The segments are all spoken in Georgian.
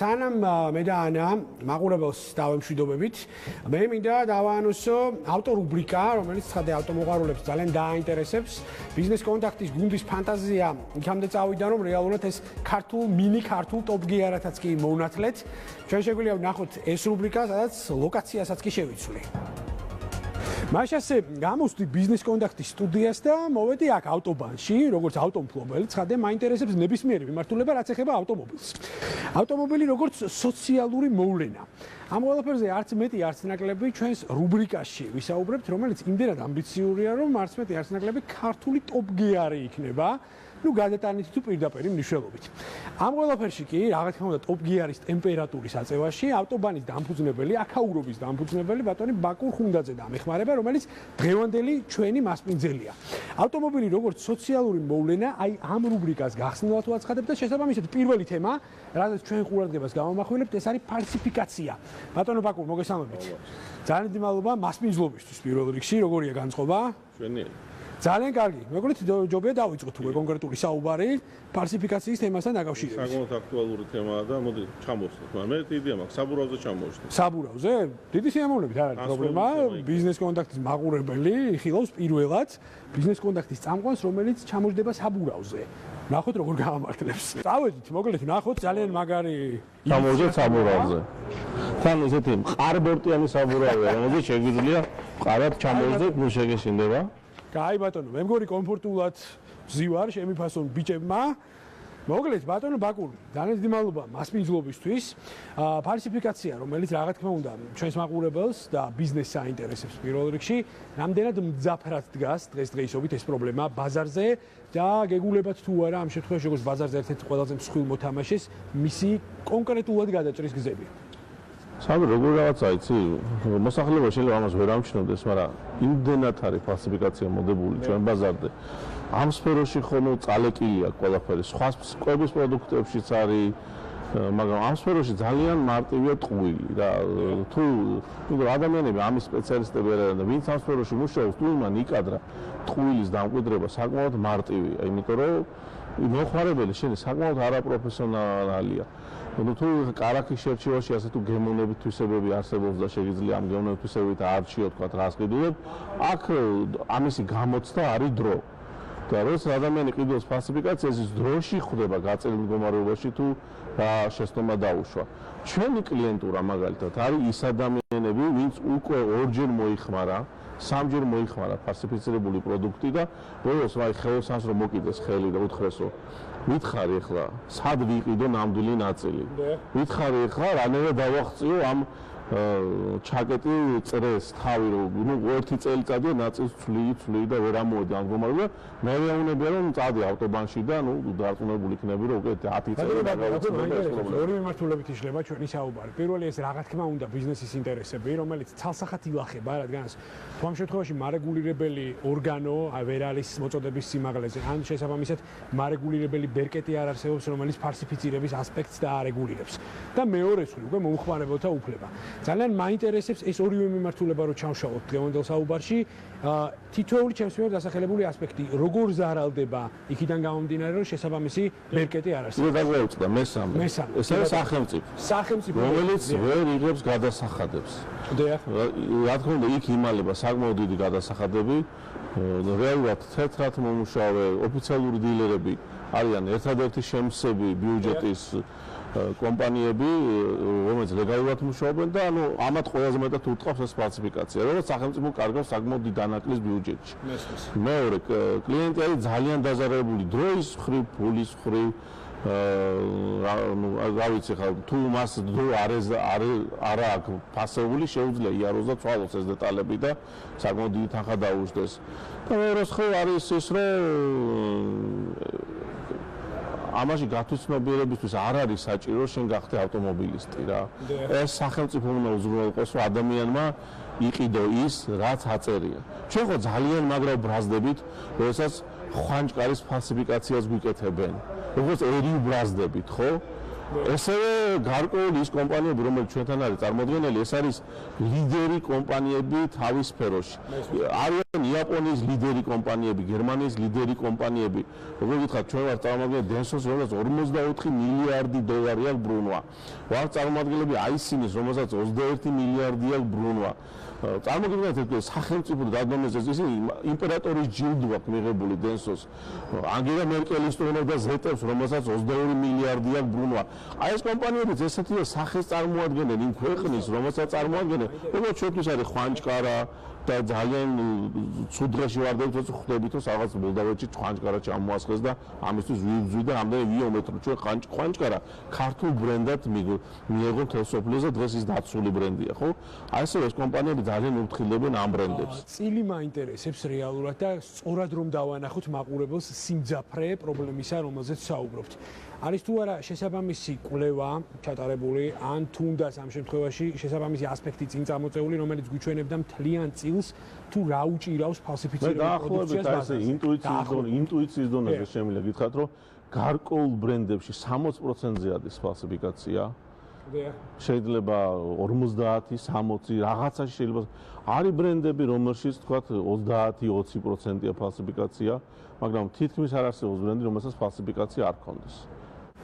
სანამ მე და ანა მაყურებელს დავემშვიდობებით, მე მინდა დავაანონსო ავტორუბრიკა, რომელიც ცხადე ავტომოყვარულებს ძალიან დააინტერესებს. ბიზნეს კონტაქტის გუნდის ფანტაზია იქამდე წავიდა, რომ რეალურად ეს მინი-ქართულ ტოპ-გიარათაც კი მოვნათლეთ. ჩვენ შეგვიძლია ვნახოთ ეს რუბრიკა, სადაც ლოკაციასაც კი შევიცვლი. მაშასე გამოსვდი ბიზნეს კონტაქტის სტუდიას და მოვედი აქ ავტობანში, როგორც ავტომფლობელი, ცხადე მაინტერესებს ნებისმიერი მიმართულება, რაც ეხება ავტომობილს. ავტომობილი როგორც სოციალური მოვლენა. ამ ყველაფერზე არც მეტი არც ნაკლები ჩვენს რუბრიკაში ვისაუბრებთ, რომელიც იმდენად ამბიციურია, რომ არც მეტი არც ნაკლები ქართული ტოპ-გიარი იქნება. გადატანით თუ პირდაპირ მნიშვნელობით. ამ ყველაფერში კი, რა თქმა უნდა, ტოპ-გიარის ტემპერატურის აწევაში ავტობანის დამფუძნებელი, აქაურობის დამფუძნებელი ბატონი ბაკურ ხუნდაძე დამეხმარება, რომელიც დღევანდელი ჩვენი მასპინძელია. ავტომობილი როგორც სოციალური მოვლენა, აი ამ რუბრიკას გახსნილად ვაცხადებ და შესაბამისად პირველი თემა, რადგან ჩვენ ყურადღებას გამომახვილებთ, ეს არის ფალსიფიკაცია. ბატონო ბაკურ, მოგესალმებით. ძალიან დიდი მადლობა მასპინძლობისთვის პირველ რიგში, როგორია განწყობა? ჩვენიერი. ძალიან კარგი. მეგონით ჯობია დავიწყოთ უკვე კონკრეტული საუბარი ფალსიფიკაციის თემასთან დაკავშირებით. საკმაოდ აქტუალური თემაა და მოდი ჩამოვსვით. მე დიდია მაქვს საბურავზე ჩამოვშდი. საბურავზე? დიდი სიამოვნებით არ არის პრობლემა. ბიზნეს კონტაქტის მაყურებელი იხილავს პირველად ბიზნეს კონტაქტის წამყვანს, რომელიც ჩამოждდება საბურავზე. ნახოთ როგორ გაამართლებს. წავედით, მოკლედ ნახოთ ძალიან მაგარი ჩამოვждეთ საბურავზე. თან ესეთი მყარბორტიანი საბურავია, რომელიც შეგვიძლია მყარად ჩამოვждეთ, ნუ შეგეშინდება. კაი ბატონო, მე მგონი კომფორტულად ვზივარ შემიფასონ ბიჭებმა. მოკლედ ბატონო ბაკური, ძალიან დიდი მადლობა მასპინძლობისთვის. ფალსიფიკაცია, რომელიც რა თქმა უნდა ჩვენს მაყურებელს და ბიზნესს აინტერესებს პირველ რიგში, რამდენად მძაფრად დგას დღესდღეობით ეს პრობლემა ბაზარზე და გეგულებათ თუ არა ამ შემთხვევაში როგორც ბაზარზე ერთ-ერთი ყველაზე მსხვილ მოთამაშეს მისი კონკრეტულად გადაჭრის გზები. სამი როგორ რაღაცა იცი, მოსახლეობა შეიძლება ამას ვერ ამჩნევდეს, მაგრამ იმდენად არის ფალსიფიკაცია მოდებული ჩვენ ბაზარზე. ამ სფეროში ხონო წალეკილია ყველაფერი, სხვა კვების პროდუქტებშიც არის, მაგრამ ამ სფეროში ძალიან მარტივია ტყუილი და თუ ადამიანები ამის სპეციალისტები არიან და ვინც ამ სფეროში მუშაობს, თუ იმან იკადრა ტყუილის დამკვიდრება საკმაოდ მარტივია, იმიტომ რომ მოხმარებელი შენი საკმაოდ არაპროფესიონალია. თუ კარაქის შერჩევაში ასე თუ გემოვნებით თვისებები არსებობს და შეიძლება ამ გემოვნებით თვისებებით არჩიო თქვა რას ყიდულებ, აქ ამისი გამოცდა არის დრო. და როცა ადამიანი ყიდულობს ფალსიფიკაციას, ის დროში ხვდება გაწეილ მდგომარეობაში თუ რა შეცდომა დაუშვა. ჩვენი კლიენტურა მაგალითად არის ის ადამიანები, ვინც უკვე ორჯერ მოიხმარა, სამჯერ მოიხმარა ფალსიფიცირებული პროდუქტი და ბოლოს აი ხელოსანს რომ მოკიდეს ხელი და უთხრესო ვითხარი ახლა სად ვიყიდო ნამდვილი ნაწილი ვითხარი ახლა რანაირად დავაღწიო ამ ჩაკეტი წრეს თავი რომ ნუ ერთი წელიწადია ნაწილს ცვლი და ვერ ამოვედი ამ გომარება მე ვეუბნებია რომ წადი ავტობანში და ნუ დარწმუნებული იქნები რომ უკვე 10 წელი ორი მიმართულებით იშლება ჩვენი საუბარი. პირველი ეს რა თქმა უნდა ბიზნესის ინტერესები, რომელიც ცალსახად ილახება, რადგანაც თუ ამ შემთხვევაში მარეგულირებელი ორგანო ვერ არის მოწოდების სიმაღლეზე, ან შესაბამისად მარეგულირებელი ბერკეტი არ არსებობს, რომელიც ფალსიფიცირების ასპექტს დაარეგულირებს. და მეორე მხრივ უკვე მომხმარებელთა უფლება. ძალიან მაინტერესებს ეს ორივე მიმართულება რო ჩავშალოთ დღევანდელ საუბარში. თითოეული ჩემს მიერ დასახელებული ასპექტი, როგორ ზარალდება იქიდან გამომდინარე, რომ შესაბამისი ბერკეტი არ არსებობს. და გვეუწყდა მესამე. ეს არის სახელმწიფო, რომელიც ვერ იღებს გადასახადებს. რა თქმა უნდა, იქ იმალება საკმაოდ დიდი გადასახადები. რეალურად თეთრად მომუშავე ოფიციალური დილერები არიან ერთადერთი შემსები ბიუჯეტის კომპანიები, რომელიც ლეგალურად მუშაობენ და ანუ ამათ ყველაზე მეტად უტყავს ეს ფალსიფიკაცია, როგორც სახელმწიფო კარგავს საკმაოდ დიდ დანაკლის ბიუჯეტში. მეორე, კლიენტი არის ძალიან დაზარალებული დროის მხრივ, ფულის მხრივ, რა ვიცი ხა, თუ მას დრო არა აქვს ფასეული, შეუძლია იაროს და ცვალოს ეს დეტალები და საკმაოდ დიდი თანხა დაუშვდეს. და მეორე მხრივ არის ის, რომ ამაში გათვითცნობიერებისთვის არ არის საჭირო შენ გახდე ავტომობილისტი რა. ეს სახელმწიფო უნდა უზრუნველყოს, რომ ადამიანმა იყიდო ის, რაც აწერია. ჩვენ ხო ძალიან მაგრა ბრაზდებით, როდესაც ხვანჭკარის ფალსიფიკაციას გვიკეთებენ. როგორც ერი ბრაზდებით, ხო? ესევე გარკვეული ის კომპანიები, რომელიც ჩვენთან არის წარმოდგენილი, ეს არის ლიდერი კომპანიები თავის სფეროში. არიან იაპონიის ლიდერი კომპანიები, გერმანიის ლიდერი კომპანიები. როგორ გითხრათ, ჩვენ ვართ წარმომადგენლები დენსოს, რომელსაც 44 მილიარდი დოლარი აქვს ბრუნვა. ვართ წარმომადგენლები აისინის, რომელსაც 21 მილიარდი აქვს ბრუნვა. წარმოგიდგენთ ეს სახელმწიფო დადონეზე ისინი იმპერატორის ჯილდო აქვს მიღებული დენსოს. ანგელა მერკელის ტონებს და ზეტებს, რომელსაც 22 მილიარდი აქვს ბრუნვა. აი ეს კომპანიებიც ესეთია სახეს წარმოადგენენ იმ ქვეყნის, რომელსაც წარმოადგენენ. როგორც ჩვენთვის არის ხვანჭკარა და ძალიან ცუდ დღეში ვარდებით, როცა ხვდებით, რომ რაღაც მოლდავეთში ხვანჭკარა ჩამოასხეს და ამისთვის ვიბძვი და ამდენი ვიომეთ, რომ ჩვენ ხვანჭკარა ქართულ ბრენდად მიიღო მთელ სოფლიოს და დღეს ის დაცული ბრენდია, ხო? აი ესე ეს კომპანიები ძალიან უთხრილებენ ამ ბრენდებს. წილი მაინტერესებს რეალურად და სწორად რომ დავანახოთ მაყურებელს სიმძაფრე პრობლემისა, რომელზეც საუბრობთ. არის თუ არა შესაბამისი კვლევა ჩატარებული, ან თუნდაც ამ შემთხვევაში შესაბამისი ასპექტი წინ წამოწეული, რომელიც გვიჩვენებდა მთლიან წილს თუ რა უჭირავს ფალსიფიცირებული პროდუქციას ბაზაზე. ინტუიციის დონეზე შემიძლია გითხრათ, რომ გარკვეულ ბრენდებში 60%-ზე არის ფალსიფიკაცია. შეიძლება 50, 60, რაღაცაში შეიძლება არის ბრენდები, რომელშიც თქვათ 30-20%-ია ფალსიფიკაცია, მაგრამ თითქმის არ არსებობს ბრენდი, რომელსაც ფალსიფიკაცია არ ქონდეს.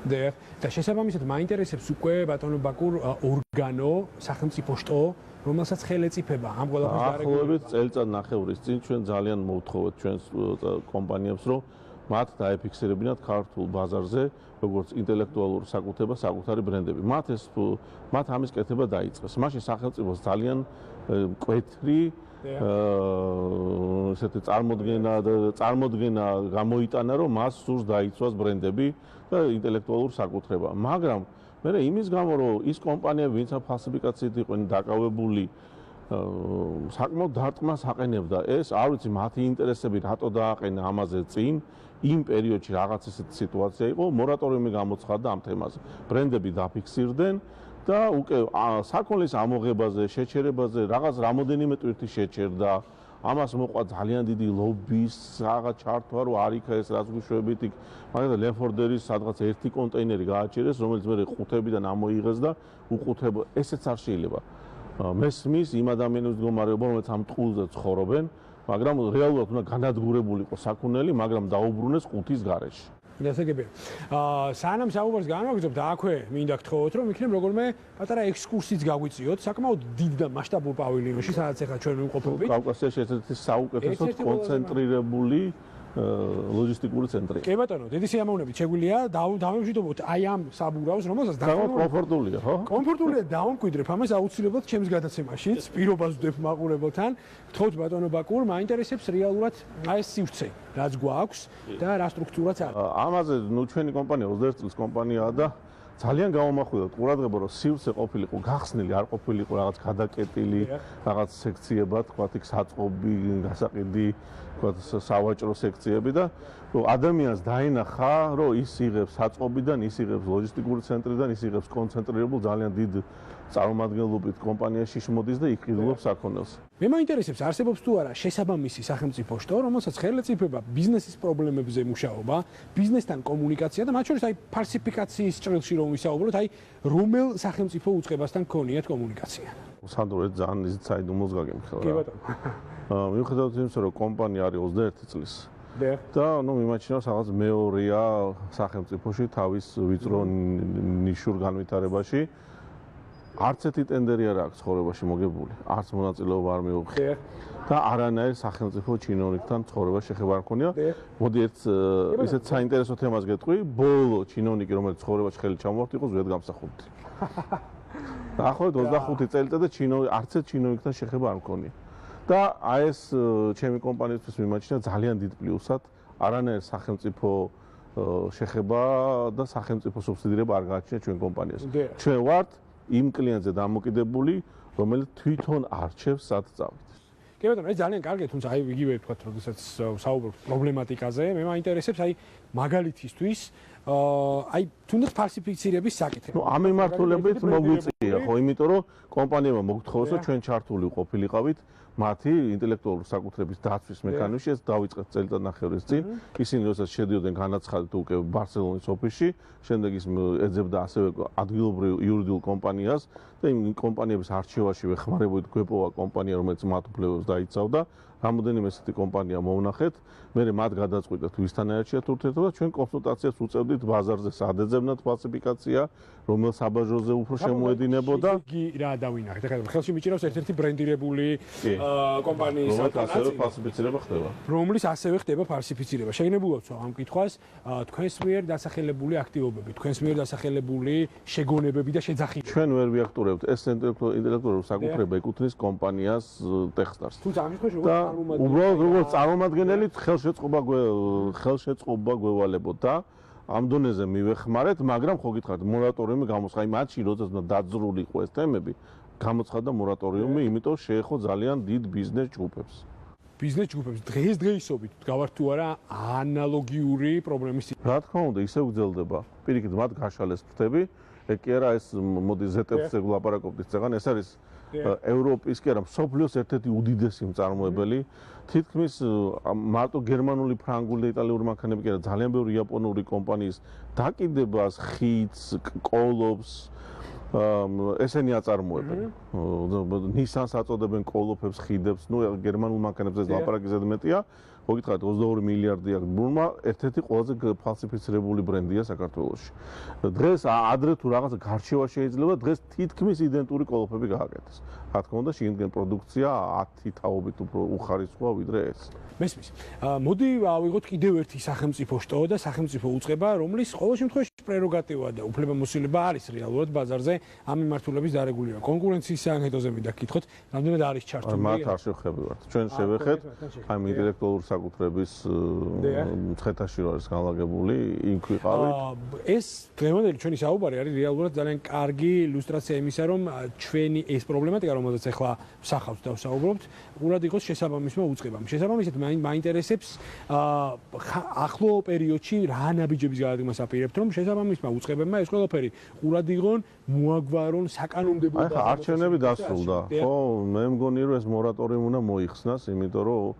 და შესაბამისად მაინტერესებს უკვე ბატონო ბაკურ ორგანო, სახელმწიფო შტო, რომელსაც ხელეწიფება ამ ყველაფერს დაახლოებით წელიწად ნახევრის წინ ჩვენ ძალიან მოვთხოვეთ ჩვენს კომპანიებს, რომ მათ დაეფიქსირებინათ ქართულ ბაზარზე როგორც ინტელექტუალურ საკუთრებას საკუთარი ბრენდები. მათ ამის კეთება დაიწყეს. მაშინ სახელმწიფოს ძალიან მკვეთრი ესეთი წარმოდგენა გამოიტანა, რომ მას სურს დაიცვას ბრენდები და ინტელექტუალურ საკუთრება. მაგრამ მე იმის გამო, რომ ის კომპანიები, ვინც ფალსიფიკაციით იყვნენ დაკავებული, საკმაოდ დარტყმას აყენებდა. ეს არ ვიცი მათი ინტერესები რატო დააყენა ამაზე წინ. იმ პერიოდში რაღაც ისეთი სიტუაცია იყო, მორატორიუმი გამოცხადდა ამ თემაზე. ბრენდები დაფიქსირდნენ და უკვე საქონლის ამოღებაზე, შეჩერებაზე რაღაც რამოდენიმე ტვირთი შეჩერდა. ამას მოყვა ძალიან დიდი ლობის, რაღაც ჩართვა, რომ არ იქა ეს რაც გვიშვებით იქ. მაგალითად ლენფორდერის სადღაც ერთი კონტეინერი გააჩერეს, რომელიც მე ყუთებიდან ამოიღეს და უყუთებო. ესეც არ შეიძლება. მესმის იმ ადამიანების მდგომარეობა, რომელიც ამ ტყუილზე ცხოვრობენ, მაგრამ რეალურად უნდა განადგურებული იყოს საქონელი, მაგრამ დაუბრუნეს ყუთის გარეშე. დასაგებია. სანამ საუბარს განვაგრძობთ, აქვე მინდა გთხოვოთ, რომ იქნებ როგორმე პატარა ექსკურსიც გაგვიწიოთ, საკმაოდ დიდ და მასშტაბურ პავილიონში, სადაც ახლა ჩვენ ვიმყოფებით. კავკასიაში ერთ-ერთი საუკეთესო კონცენტრირებული ლოჯისტიკური ცენტრი. კი ბატონო, დიდი სიამოვნებით შეგვიძლია დავემშვიდობოთ აი ამ საბურავს, რომელსაც კომფორტულია, ხო? კომფორტულია დავამკვიდრებ, ამას აუცილებლად ჩემს გადაცემაშიც პირობას ვდებ მაყურებელთან. გთხოვთ ბატონო ბაკურ, მაინტერესებს რეალურად აი ეს სივრცე, რაც გვაქვს და რა სტრუქტურაც არის. ამაზე ჩვენი კომპანია 21 წლის კომპანიაა და ძალიან გამომახვილდა ყურადღება, რომ სივრცე ყოფილიყო გახსნილი, არ ყოფილიყო რაღაც გადაკეტილი, რაღაც სექციებად, თქვათ იქ საწყობი, გასაყიდი, თქვათ სავაჭრო სექციები და ადამიანს დაინახა, რომ ის იღებს საწყობიდან, ის იღებს ლოჯისტიკური ცენტრიდან, ის იღებს კონცენტრირებულ ძალიან დიდ წარმომადგენლობით კომპანიაში შემოდის და იყიდულობს საქონელს. მე მაინტერესებს, არსებობს თუ არა შესაბამისი სახელმწიფო შტო, რომელსაც ხელეწიფება ბიზნესის პრობლემებზე მუშაობა, ბიზნესთან კომუნიკაცია და მათ შორის აი ფალსიფიკაციის ჭრილში რომ ვისაუბროთ, აი რომელ სახელმწიფო უწყებასთან გქონიათ კომუნიკაცია? სანდრო, ეს ძალიან ისეთ საიდუმლოს გაგემხელ რა. კი ბატონო. მიუხედავად იმისა, რომ კომპანია არის 21 წლის და მიმაჩნია რაღაც მეორეა სახელმწიფოში თავის ვიწრო ნიშურ განვითარებაში. არც ერთი ტენდერი არ აქვს ცხოვრებაში მოგებული, არც მონაწილეობა არ მიუღია და არანაირ სახელმწიფო ჩინოვნიკთან ცხოვრება შეხება არ მქონია. მოდი ერთ ისეთ საინტერესო თემას გეტყვი, ბოლო ჩინოვნიკი, რომელიც ცხოვრებაში ხელი ჩამოვართ, იყო ზვიად გამსახურდი. დაახლოებით 25 წელიწადზე არც ერთ ჩინოვნიკთან შეხება არ მქონია. და აი ეს ჩემი კომპანიისთვის მიმაჩნია ძალიან დიდ პლუსად, არანაირ სახელმწიფო შეხება და სახელმწიფო სუბსიდირება არ გააჩნია ჩვენ კომპანიას. ჩვენ ვართ იმ კლიენტზე დამოკიდებული, რომელიც თვითონ არჩევს სად წავიდეთ. კი ბატონო, ეს ძალიან კარგია, თუმცა აი იგივე ვთქვათ, როდესაც საუბრობთ პრობლემატიკაზე, მე მაინტერესებს აი მაგალითისთვის აი თუნდაც ფალსიფიცირების საკითხი. ნუ ამ მიმართულებით მოგვიწია ხო, იმიტომ რომ კომპანიებმა მოგთხოვეს რომ ჩვენ ჩართული ყოფილიყავით მათი ინტელექტუალური საკუთრების დაცვის მექანიზმში, ეს დაიწყეთ წელიწადნახევრის წინ. ისინი როდესაც შედიოდნენ განაცხადეთ უკვე ბარსელონის ოფისში, შემდეგ ის ეძებდა ასევე ადგილობრივ იურიდიულ კომპანიას და იმ კომპანიების არჩევაში ვეხმარებოდით გვეპოვა კომპანია, რომელიც მათ უფლებებს დაიცავდა. რამოდენიმე ესეთი კომპანია მოვნახეთ, მე მათ გადაწყვიტეთ ვისთანაირად შეერთდეთ და ჩვენ კონსულტაციას უწევდით ბაზარზე სად ეძებნათ ფალსიფიკაცია, რომელ საბაჟოზე უფრო შემოედინებოდა. იგი რა დავინახეთ, ეხლა ხელში მიჭირავს ერთ-ერთი ბრენდირებული კომპანიის ფალსიფიცირება ხდება. რომლის ასევე ხდება ფალსიფიცირება. შეგნებულად ვცვალ ამ კითხვას, თქვენს მიერ დასახელებული აქტივობები, თქვენს მიერ დასახელებული შეგონებები და შეძახილება. ჩვენ ვერ ვიაქტურებთ ეს ინტელექტუალური საკუთრება ეკუთვნის კომპანიას ტექსტარს. თუმცა ამ შემთხვევაში უბრალოდ როგორც წარმომადგენელი ხელშეწყობა გვევალებოთ და ამ დონეზე მივეხმარეთ, მაგრამ ხო გითხარით მორატორიუმი გამოცხადა, აი მათში როდესაც დაძრული იყო ეს თემები, გამოცხადა მორატორიუმი, იმიტომ შეეხო ძალიან დიდ ბიზნეს ჯგუფებს. ბიზნეს ჯგუფებს დღესდღეობით გავართ თუ არა ანალოგიური პრობლემის. რა თქმა უნდა, ისე გრძელდება. პირიქით მათ გაშალეს ფრთები, ეგ კი არა ეს მოდი ზეტებზე ვლაპარაკობთ წეგან, ეს არის ევროპის კი არა, მსოფლიოს ერთ-ერთი უდიდესი მწარმოებელი. თითქმის მარტო გერმანული, ფრანგული და იტალიური მანქანები კი არა, ძალიან ბევრი იაპონური კომპანიის დაკიდებას, ხიდს, კოლოფს ესენი აწარმოებენ. ნისანს აწოდებენ კოლოფებს, ხიდებს, ნუ გერმანულ მანქანებზე ლაპარაკი ზედმეტია. მოგითხარით 22 მილიარდი აქვს ბრუნვა, ერთ-ერთი ყველაზე ფალსიფიცირებული ბრენდია საქართველოში. დღეს ადრე თუ რაღაცა გარჩევა შეიძლება, დღეს თითქმის იდენტური კოლოფები გააკეთეს. რა თქმა უნდა, შიგნიდან პროდუქცია 10 თაობით უფრო უხარისხოა ვიდრე ეს. მესმის. მოდი ავიღოთ კიდევ ერთი სახელმწიფო შტო და სახელმწიფო უწყება, რომლის ყოველ შემთხვევაში პრეროგატივა და უფლებამოსილება არის რეალურად ბაზარზე ამ მიმართულების დარეგულირება. კონკურენციის საქმეზე მინდა გითხოთ, რამდენად არის ჩართული? მათ არ შევხებივართ. ჩვენ შევეხეთ ამ ინტელექტუალურ საკუთრების მცხეთაში რო არის განლაგებული, იქ ვიყავით. ეს დღევანდელი ჩვენი საუბარი არის რეალურად ძალიან კარგი ილუსტრაცია იმისა, რომ ჩვენი ეს პრობლემატიკა, რომელზეც ახლა ვსახავთ და ვსაუბრობთ, ყურად იყოს შესაბამისმა უწყებამ. შესაბამისად მაინტერესებს ახლო პერიოდში რა ნაბიჯების გადადგმას აპირებთ, რომ შესაბამისმა უწყებებმა ეს ყველაფერი ყურად იღონ, მოაგვარონ საკანონმდებლო და არჩევნები დასრულდა. ხო, მე მგონი რომ ეს მორატორიუმი უნდა მოიხსნას, იმიტომ რომ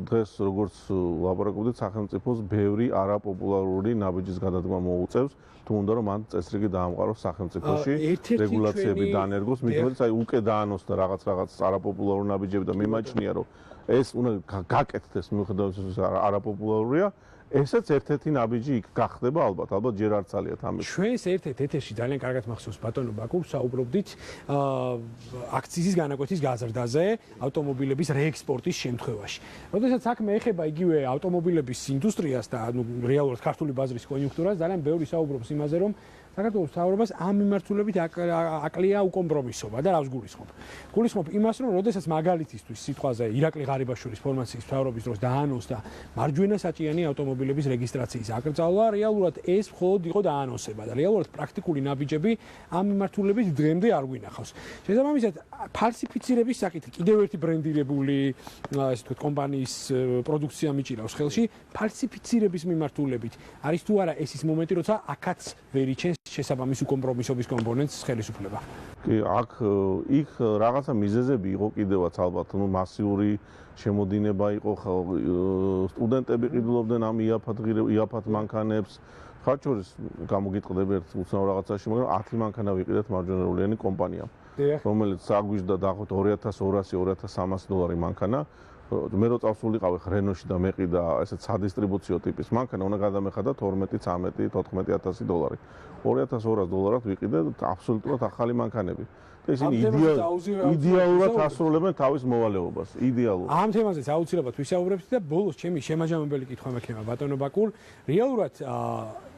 დღეს როგორც ლაპარაკობდით, სახელმწიფოს ბევრი არაპოპულარული ნაბიჯის გადადგმა მოუწევს, თუ უნდა რომ მან წესრიგი დაამყაროს სახელმწიფოში, რეგულაციები დაანერგოს, მithmetis აი უკვე დაანოსდა რაღაც არაპოპულარული ნაბიჯები და მიმაჩნია რომ ეს უნდა გაკეთდეს მიუხედავად იმისა, არაპოპულარულია. ესეც ერთ-ერთი ნაბიჯი იქ გახდება ალბათ ჯერ არ ძალიათ ამის. ჩვენს ერთ-ერთ ეთერში ძალიან კარგად მახსოვს ბატონო ბაკუ, საუბრობდით აქციზის განაკვეთის გაზრდაზე ავტომობილების რეექსპორტის შემთხვევაში. როდესაც საქმე ეხება იგივე ავტომობილების ინდუსტრიას და რეალურად ქართული ბაზრის კონიუნქტურას, ძალიან ბევრი საუბრობს იმაზე, რომ საქართველოს მთავრობას ამ მიმართულებით აკლია უკომპრომისობა და რავს გულისხმობ? გულისხმობ იმას, რომ როდესაც მაგალითისთვის სიტყვაზე ირაკლი ღარიბაშვილის ფორმაციის მთავრობის დროს დაანონსდა მარჯვენა საჭიანი ავტომობილების რეგისტრაციის აკრძალვა, რეალურად ეს მხოლოდ იყო დაანონსება და რეალურად პრაქტიკული ნაბიჯები ამ მიმართულებით დღემდე არ გვინახავს. შესაბამისად, ფალსიფიცირების საკითხი კიდევ ერთი ბრენდირებული ესე ვთქვათ კომპანიის პროდუქცია მიჭირავს ხელში, ფალსიფიცირების მიმართულებით არის თუ არა ეს ის მომენტი, როცა აქაც ვერ იჩენს შესაბამის უკომპრომისობის კომპონენტს ხელისუფლება. კი, იქ რაღაცა მიზეზები იყო კიდევაც ალბათ, მასიური შემოდინება იყო, სტუდენტები ყიდულობდნენ ამ იაფად მანქანებს. მათ შორის გამოგიტყდები ერთ უცნაურ რაღაცაში, მაგრამ 10 მანქანა ვიყიდეთ მარჯვენარულიანი კომპანიამ, რომელიც აგვიჟდა დაახლოებით 2200-2300 დოლარი მანქანა. მე რო წავსულიყავი რენოში და მეყიდა ესეთ სადისტრიბუციო ტიპის მანქანა, უნდა გადამეხადა 12-13-14000 დოლარი. 2200 დოლარად ვიყიდე აბსოლუტურად ახალი მანქანები. და ისინი იდეალურად ასრულებენ თავის მოვალეობას. იდეალურად. ამ თემაზეც აუცილებლად ვისაუბრებთ და ბოლოს ჩემი შემაჯამებელი კითხვა მექნება ბატონო ბაკურ, რეალურად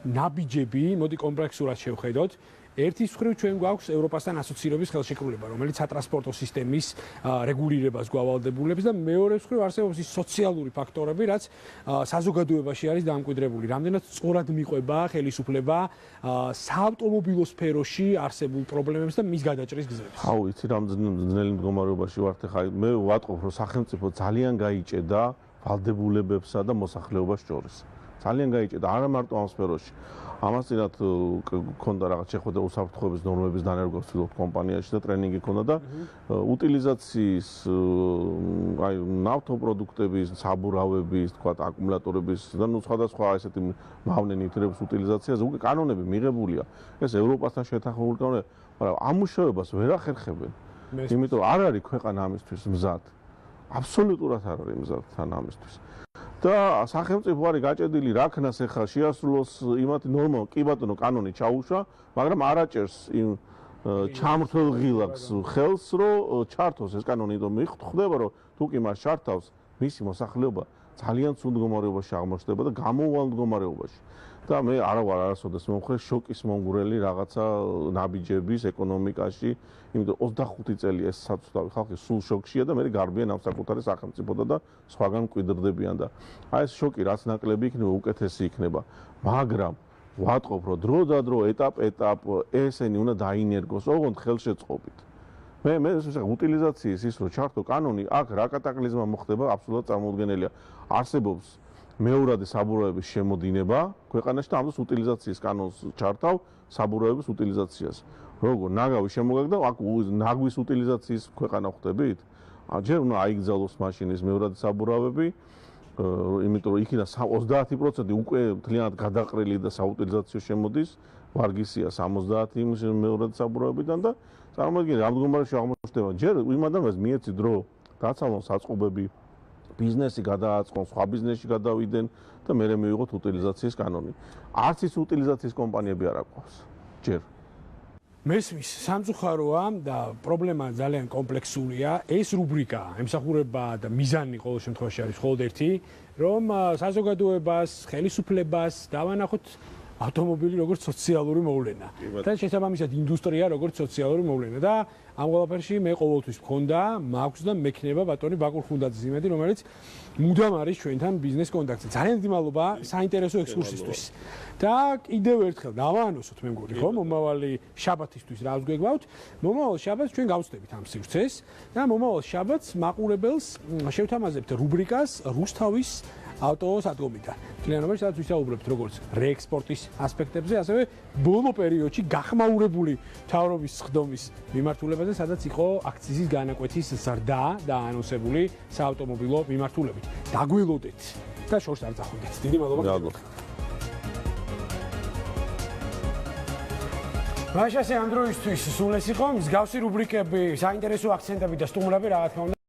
ნაბიჯები, მოდი კომპლექსურად შევხედოთ. ერთის მხრივ ჩვენ გვაქვს ევროპასთან ასოცირების ხელშეკრულება, რომელიც სატრანსპორტო სისტემის რეგულირებას გვავალდებულებს და მეორეს მხრივ არსებობს ის სოციალური ფაქტორები, რაც საზოგადოებაში არის დამკვიდრებული. რამდენად სწორად მიყვება ხელისუფლება საავტომობილო სფეროში არსებულ პრობლემებს და მის გადაჭრის გზებს. აუ, იცი რა ძნელი მდგომარეობაში ვართ ხა. მე ვატყობ, რომ სახელმწიფო ძალიან გაიჭედა ვალდებულებებსა და მოსახლეობას შორის. ძალიან გაიჭედა არა მარტო ამ სფეროში. ამასთანავ ქონდა რაღაც შეხვედრა უსაფრთხოების ნორმების დანერგვა ვცდილობთ კომპანიაში და ტრენინგი ქონდა და უტილიზაციის აი ნავთობპროდუქტების, საბურავების, თქვა აკუმულატორების და ნუ სხვადასხვა ესეთი მავნე ნივთიერების უტილიზაციაზე უკვე კანონები მიღებულია. ეს ევროპასთან შეთანხმებული კანონები, მაგრამ ამ მუშაობას ვერ ახერხებენ. იმიტომ არ არის ქვეყანა ამისთვის მზად. აბსოლუტურად არ არის მზად თან ამისთვის. და სახელმწიფო არის გაჭედილი რაქნას ახლა შეასრულოს იმათ ნორმა კი ბატონო კანონი ჩაუშვა, მაგრამ არ აჭერს იმ ჩამრთელ ღილაკს ხელს რომ ჩართოს ეს კანონი, რომ ხვდება რომ თუ კი მას ჩართავს, მისი მოსახლეობა ძალიან ცუდ მდგომარეობაში აღმოჩნდება და გამოუვალ მდგომარეობაში. და მე არა ვარ არასოდეს მომხრე შოკის მომგვრელი რაღაცა ნაბიჯების ეკონომიკაში, იმიტომ 25 წელი ეს საცურავი ხალხი სულ შოკშია და მე გარბიან ამ საკუთარი სახელმწიფოდან და სხვაგან მკვიდრდებიან და აი ეს შოკი რაც ნაკლები იქნება, უკეთესი იქნება, მაგრამ ვატყობ რომ დრო და დრო ეტაპ ესენი უნდა დაინერგოს ოღონდ ხელშეწყობით. მე უტილიზაციის ის რომ ჩართო კანონი, აქ რა კატაკლიზმა მოხდება, აბსოლუტურად წარმოუდგენელია. არსებობს მეორადი საბურავების შემოდინება ქვეყანაში და ამ დროს უტილიზაციის კანონს ჩართავ საბურავების უტილიზაციას. როგორ ნაგავი შემოგაგდა, აქ ნაგვის უტილიზაციის ქვეყანა ხვდებით? ჯერ უნდა აიგზავნოს მაშინის მეორადი საბურავები, იმიტომ რომ იქიდან 30% უკვე მთლიანად გადაყრილი და საუტილიზაციო შემოდის, ვარგისია 70 იმ მეორადი საბურავებიდან და წარმოიდგინე ამ მდგომარეობაში აღმოჩნდება. ჯერ იმ ადამიანს მიეცი დრო, დაცალონ საწყობები, ბიზნესი გადააწყონ, სხვა ბიზნესში გადავიდნენ და მე მივიღოთ უტილიზაციის კანონი. არც ის უტილიზაციის კომპანიები არ აყვავს. ჯერ მესმის სამწუხაროა და პრობლემა ძალიან კომპლექსურია. ეს რუბრიკა ემსახურება და მიზანი ყოველ შემთხვევაში არის მხოლოდ ერთი, რომ საზოგადოებას, ხელისუფლებას დავანახოთ ავტომობილი როგორც სოციალური მოვლენა და შესაბამისად ინდუსტრია როგორც სოციალური მოვლენა და ამ ყველაფერში მე ყოველთვის მქონდა, მაქვს და მექნება ბატონი ბაკურ ხუნდაძის იმედი, რომელიც მუდამ არის ჩვენთან ბიზნეს კონტაქტზე. ძალიან დიდი მადლობა საინტერესო ექსკურსისთვის. და კიდევ ერთხელ დავაანონსოთ მე მგონი, ხო, მომავალი შაბათისთვის რას გვეგბავთ. მომავალ შაბათს ჩვენ გავწდებით ამ სივრცეს და მომავალ შაბათს მაყურებელს შევთამაზებთ რუბრიკას რუსთავის ავტოსადგომიდან. კლიანობაში სადაც ვისაუბრებთ როგორც რეექსპორტის ასპექტებზე, ასევე ბოლო პერიოდში გახმაურებული მთავრობის სხდომის მიმართულებაზე, სადაც იყო აქციზის განაკვეთის ზრდა და ანონსებული საავტომობილო მიმართულებით. დაგველოდეთ და შორს არ წახვიდეთ. დიდი მადლობა. მაშასე ამ დროისთვის სულ ეს იყო მსგავსი რუბრიკები, საინტერესო აქცენტები და სტუმრები რა თქმა უნდა